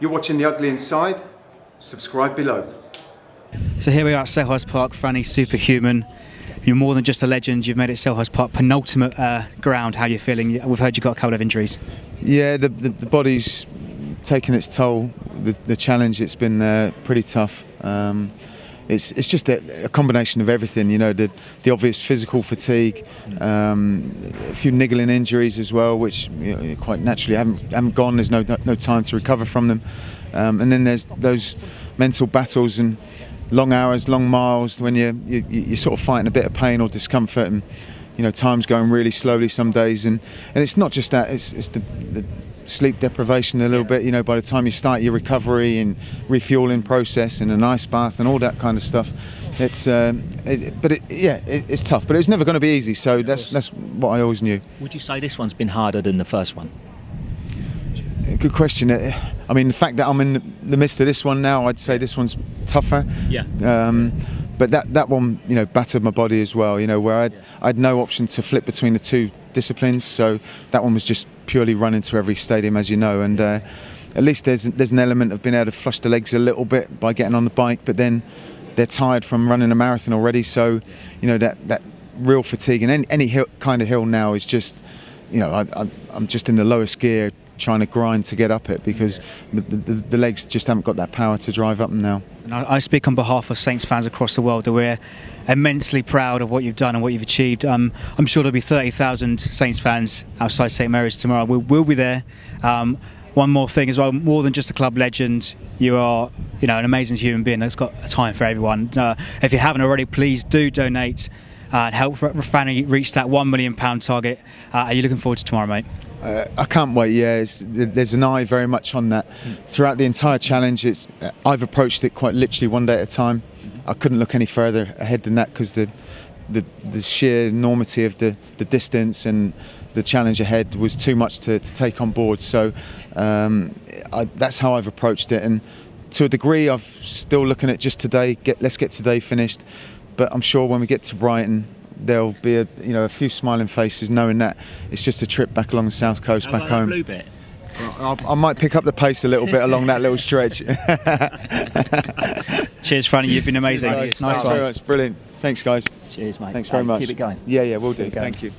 You're watching The Ugly Inside. Subscribe below. So here we are at Selhurst Park, Franny, superhuman. You're more than just a legend, you've made it Selhurst Park, penultimate ground. How are you feeling? We've heard you've got a couple of injuries. Yeah, the body's taken its toll. The challenge, it's been pretty tough. It's just a combination of everything, you know, the obvious physical fatigue, a few niggling injuries as well, which, you know, quite naturally haven't gone. There's no time to recover from them, and then there's those mental battles and long hours, long miles when you're sort of fighting a bit of pain or discomfort, and you know, time's going really slowly some days, and it's not just that, it's the sleep deprivation a little bit, you know. By the time you start your recovery and refueling process and an ice bath and all that kind of stuff, it's tough, but it's never going to be easy, so that's what I always knew. Would you say this one's been harder than the first one? Good question. I mean, the fact that I'm in the midst of this one now, I'd say this one's tougher. Yeah. But that one, you know, battered my body as well. You know, where I had no option to flip between the two disciplines, so that one was just purely running to every stadium, as you know. And at least there's an element of being able to flush the legs a little bit by getting on the bike, but then they're tired from running a marathon already. So, you know, that real fatigue, and any kind of hill now is just, you know, I'm just in the lowest gear, trying to grind to get up it, because the legs just haven't got that power to drive up them now. And I speak on behalf of Saints fans across the world that we're immensely proud of what you've done and what you've achieved. I'm sure there'll be 30,000 Saints fans outside St Mary's tomorrow. We'll be there. One more thing as well, more than just a club legend, you are, you know, an amazing human being that's got time for everyone. If you haven't already, please do donate and help Franny reach that £1 million target. Are you looking forward to tomorrow, mate? I can't wait. Yeah, there's an eye very much on that. Throughout the entire challenge, I've approached it quite literally one day at a time. I couldn't look any further ahead than that, because the sheer enormity of the distance and the challenge ahead was too much to take on board. So that's how I've approached it, and to a degree, I'm still looking at just today. Let's get today finished. But I'm sure when we get to Brighton, there'll be a few smiling faces, knowing that it's just a trip back along the south coast, back home. Blue bit? I might pick up the pace a little bit along that little stretch. Cheers, Franny. You've been amazing. Nice one. very much. Brilliant. Thanks, guys. Cheers, mate. Thanks very much. Keep it going. Yeah, we'll do. Thank you.